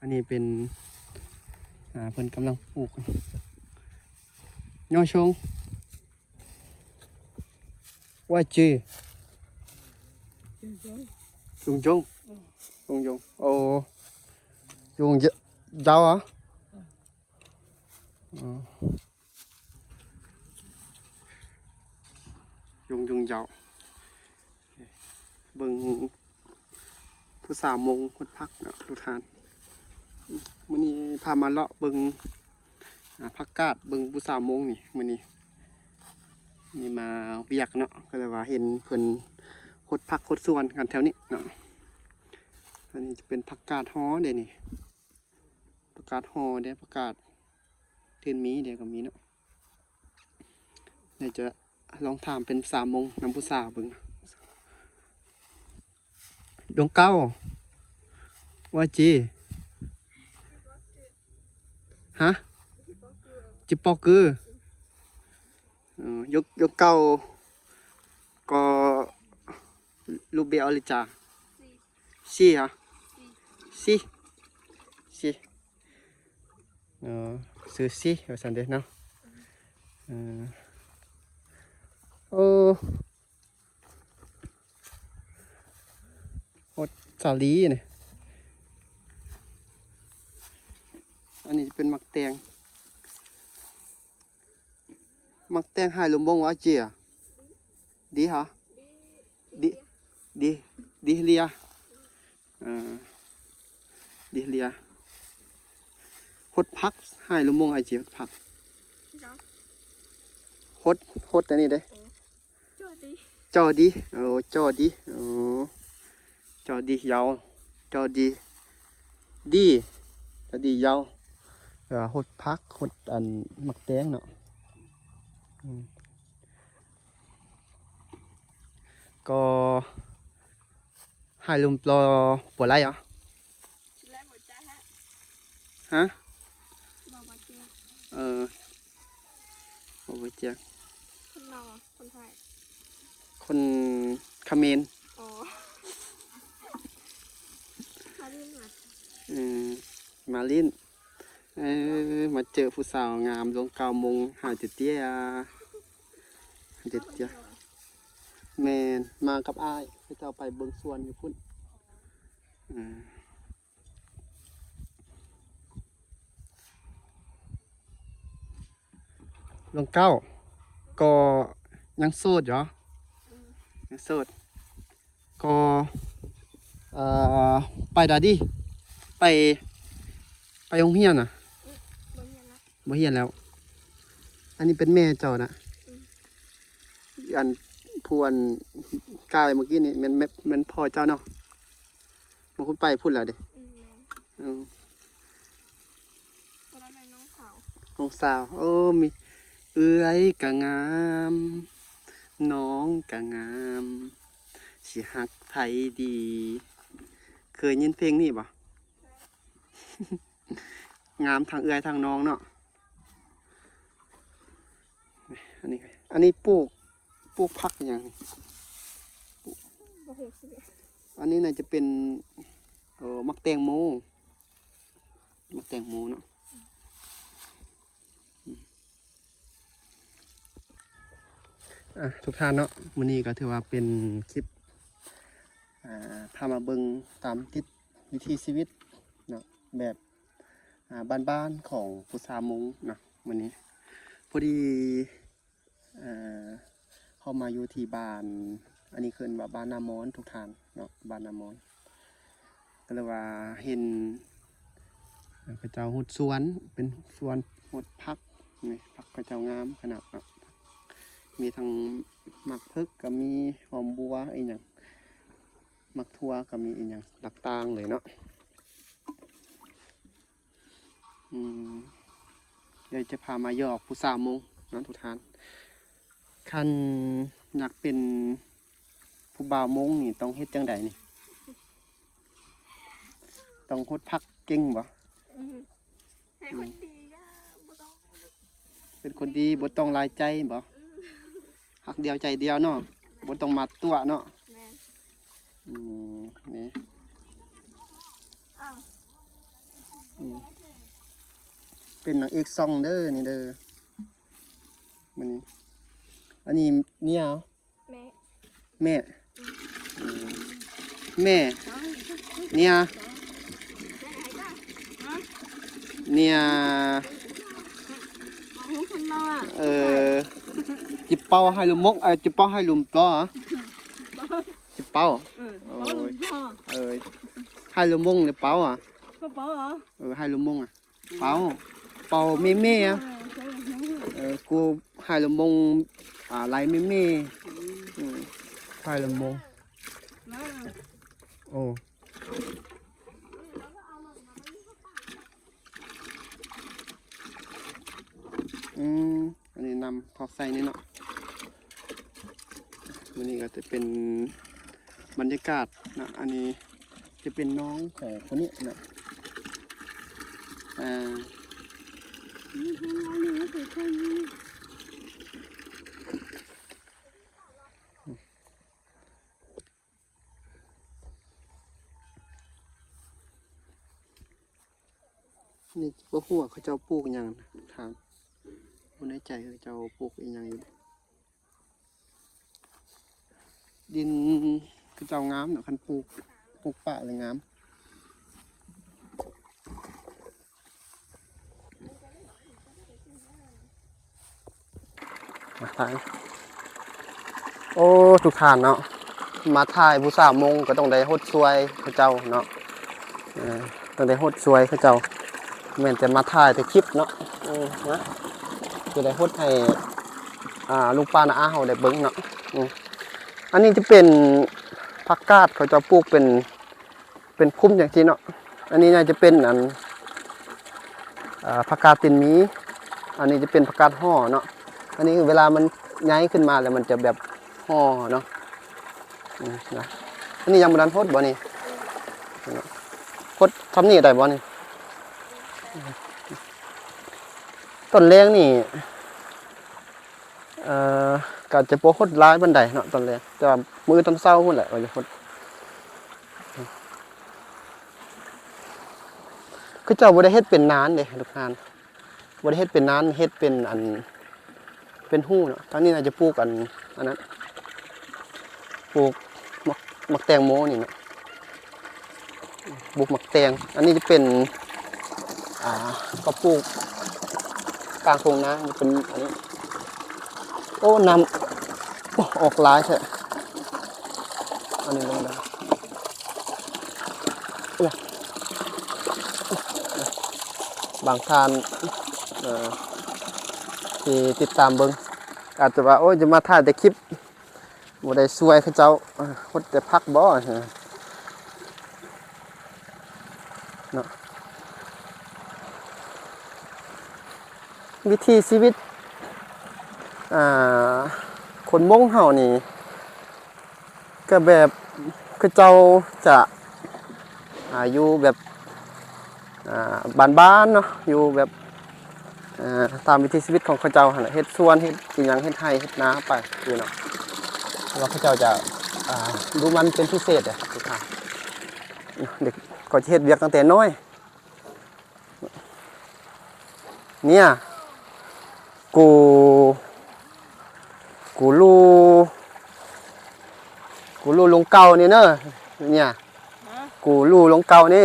อันนี้เป็นเพิ่นกำลังปลูกย่อชงว่าจียุงจงยุงจงโอ้ยุงเจ้าเหรอยุงเจ้าเบิ่งผู้สาวมงคนพักเนาะทุกท่านมื้อนี้พามาเลาะเบิ่งผักกาดเบิ่งผู้สาวมงนี่มื้อนี้นี่มาเวียกเนาะก็เลยว่าเห็นเพิ่นคดผักคดสวนกันแถวนี้เนาะอันนี้จะเป็นผักกาดฮ้อเด้นี่ผักกาดฮ้อเด้ผักกาดเทียนมีเดี๋ยวก็มีเนาะเดี๋ยวจะลองถามเป็นสาวมงนำผู้สาวเบิ่งดวงเก้าว่าจีฮะจิปอกือยกเก้าก็ลูเบอลิจาซีฮะซีซื้อซีเอาสันเดเนาะโอ้โหสาลีเนี่ยอันนี้เป็นมักแตงหายลมบงวะเจียดีฮะดีเลียดีเลียฮดพักหายลมบงไอเจียพักฮดอันนี้เด้จอดีโอ้จอดีโอ้จอดียาวจอดีจอดียาวฮดพักฮดอันมักแตงเนาะก็ให้ลุมปลอปวดไรเหรอฮะบอกว่าเจียบอกว่าเจียคนเราคนไทยคนเขมรอ๋อมาลินมาลินมาเจอผู้สาวงามดวง9 โมงหาเตี้ยแมนมากับอ้ายให้เจ้าไปเบิ่งสวนอยู่พุ่นดวง9ก็ยังโสดเหรอยังโสดก็ไปดาดิไปโรงเรียนน่ะบ่เรียนแล้วอันนี้เป็นแม่เจ้านะอันพวนกายเมื่อกี้นี่มันพ่อเจ้าเนาะมันคุณไปพูดแล้วดิน้องสาวโอ้มีเอื้อยกะงามน้องกะงามสิฮักไผดี เคยยินเพลงนี่ป่ะ งามทางเอื้อยทางน้องเนาะอันนี้ปลูกผักอย่างอันนี้น่าจะเป็นมักแตงโมเนาะทุกท่านเนาะมื้อนี้ก็ถือว่าเป็นคลิปพามาเบิ่งตามติดวิถีชีวิตเนาะแบบบ้านๆของผู้สาวมงเนาะมื้อนี้พอดีเข้ามาอยู่ที่บ้านอันนี้คือว่าบ้านนามอนทุกท่านเนาะบ้านนามอนก็เลยว่าเห็นพระเจ้าหุดสวนเป็นสวนหดพักนี่พักพระเจ้างามขนาดเนาะมีทั้งหมักพึกก็มีหอมบัวอีกอย่างหมักทั่วก็มีอีกอย่างต่างๆเลยเนาะเดี๋ยวจะพามาหยอกผู้สาวมงนั่นทุกท่านคันอยากเป็นผู้บ่าวมงนี่ต้องเฮ็ดจังใดนี่ต้องฮดพักเก่งบ่เป็นคนดีบ่ต้องลายใจบ่หักเดียวใจเดียวเนาะบ่ต้องมัดตัวเนาะนี่ เป็นนางเอกซองเด้อนี่เด้อมันนี่อันนี้เนี่ยเหรอ แม่ แม่ เนี่ยเนี่ย คนเราอ่ะ จิบเป้าให้ลุมมกจิบเป้าให้ลุมต่อเหรอจิบเป้าให้ลุมมงเนี่ยเป้าอ่ะ ก็เปล่าเหรอ ให้ลุมมงอ่ะเป้าเป้าเม่เม่อะกูให้ลุมมงไรเม่เม่ให้ลุมมงโอ้อันนี้นำทอดใส่นี่เนาะวันนี้ก็จะเป็นบรรยากาศนะอันนี้จะเป็นน้องของคนนี้นะนี่ก็หัวเขาเจ้าปลูกอย่างถามคนในใจเขาเจ้าปลูกอีกอย่างอยู่ดินเขาเจ้างามเนาะคันปลูกป่าเลยงามมาถ่ายโอ้ทุกท่านเนาะมาถ่ายผู้สาวมงก็ต้องได้ฮดช่วยเขาเจ้าเนาะต้องได้ฮดช่วยเขาเจ้าเหมือนจะมาถ่ายแต่คลิปเนาะนะจะได้ฮดให้ลูกป้าน้าอาเขาได้เบิ้งเนาะอันนี้จะเป็นผักกาดเขาจะปลูกเป็นคุ้มอย่างที่เนาะอันนี้น่าจะเป็นผักกาดตินมีอันนี้จะเป็นผักกาดห่อเนาะอันนี้เวลามันย้ายขึ้นมาแล้วมันจะแบบห่อเนาะนะอันนี้ยังบดันพดบ่นี่พดทำนี่ได้บ่นี่ต้นแรงนี่ก็จะโปรโคตรร้ายบันไดเนาะตอนแรกจะมือต้นเศร้าพุ่นแหละว่าจะพดคือเจ้าบ่ได้เฮ็ดเป็นนานเด้ทุกท่านบ่ได้เฮ็ดเป็นนานเฮ็ดเป็นหู้เนาะตอนนี้น่าจะปลูกอันนั้นปลูกมักแตงโมนี่เนาะปลูกมักแตงอันนี้จะเป็นก็ปลูกกลางทุ่งนาจะเป็นอันนี้โอ้น้ำออกหลายใช่อันนี้ลงได้บางท่านที่ติดตามเบิ้งอาจจะว่าโอ้ยจะมาถ่ายแต่คลิปบ่ได้ช่วยเขาเจ้าฮดแต่พักบ่เนาะวิถีชีวิตคนมงเฮานี่ก็แบบเขาเจ้าจะอยู่แบบบ้านๆเนาะอยู่แบบตามวิถีชีวิตของเขาเจ้าเฮ็ดสวนเฮ็ดอีหยังเฮ็ดไร่เฮ็ดนาไปอยู่เนาะแล้วเขาเจ้าจะดูมันเป็นพิเศษอ่ะทุกท่านเด็กก็จะเฮ็ดเวียกตั้งแต่น้อยเนี่ยกูรู้ลงเก่านี่เนอะเนี่ยกูรู้ลงเก่านี่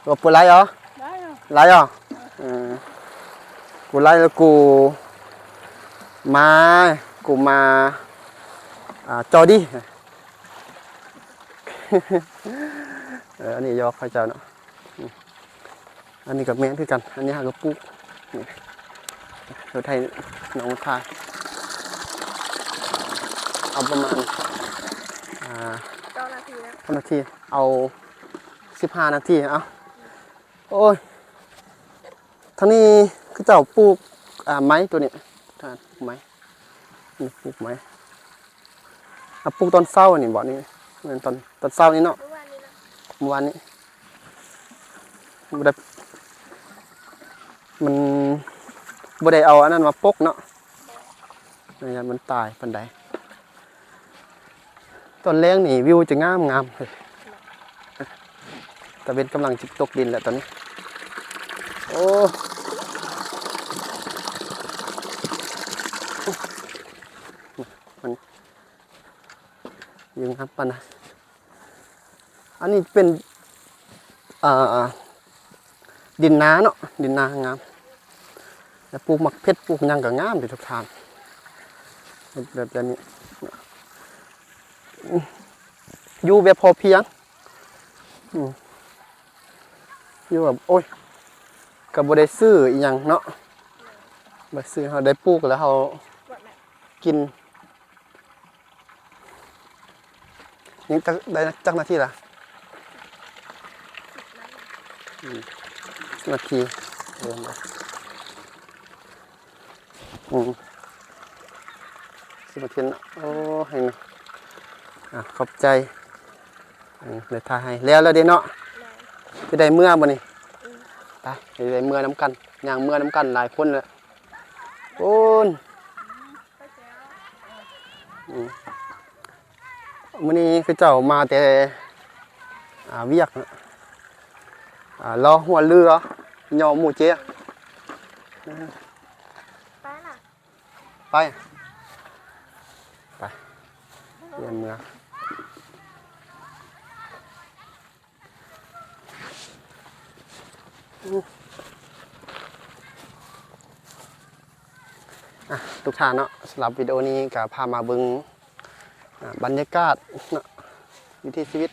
ตัวปูไรเหรอไรเหรอกูไล่แล้วมาจอดิอันนี้ยอเขาเจ้าเนาะอันนี้กับแม่นคือกันอันนี้หากระปุกเราไทยน้องทายเอาประมาณ9 นาทีนะ9 นาทีเอา15 นาทีเอาโอ้ยท่านี้คือเจ้าปลูกไม้ตัวนี้ท่านไม้นี่ปลูกไม้ปลูกตอนเศร้านี่บ่นี่เหมือนตอนเศร้านี่เนาะเมื่อวานนี้มันบ่ได้เอาอันนั้นมาปกเนาะนี่มันตายปานใดตอนแรกนี่วิวจะงามเลยแต่เป็นกำลังจิตตกดินแหละตอนนี้ โอ้มันยิงครับปะนะอันนี้เป็นดินนาเนาะดินนางามแต่ปลูกหมักเพชรปลูกหยังก็งามอยู่ทุกทางแบบนี้อยู่แบบพอเพียงอยู่แบบโอ้ยก็บ่ได้ซื้ออีหยังเนาะบ่ซื้อเฮาได้ปลูกแล้วเฮากินยังจักได้จักนาทีล่ะนาทีเดินมาสิบนาทีนะโอ้ให้นะขอบใจเดี๋ยวทายให้แล้วเด้เนาะจะได้เมื่อบ่นี่ไปได้เมื่อน้ำกันย่างเมื่อน้ำกันหลายคนเลยโอ้นมื้อนี้คือเจ้ามาแต่เวียกรอหัวเรือย่อหมูเจ๊ไปน่ะไปเรียนเมืองทุกท่านเนาะสำหรับวิดีโอนี้ก็พามาเบิ่งบรรยากาศวิถีชีวิต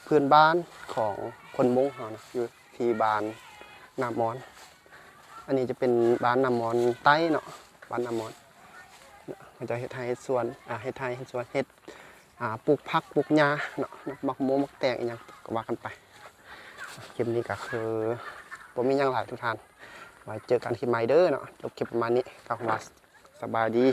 พื้นบ้านของคนมงเฮานะอยู่ที่บ้านนามอนอันนี้จะเป็นบ้านนามอนใต้เนาะบ้านนามอนเขาจะเฮ็ดไร่เฮ็ดสวนเฮ็ดไร่เฮ็ดสวนเฮ็ดปลูกผักปลูกหญ้าเนาะมักโมมักแตงอีหยังก็ว่ากันไปคลิปนี้ก็คือบ่มีหยังหลายทุกท่านไว้เจอกันคลิปใหม่เด้อเนาะจบคลิปประมาณนี้ก็ว่าสบายดี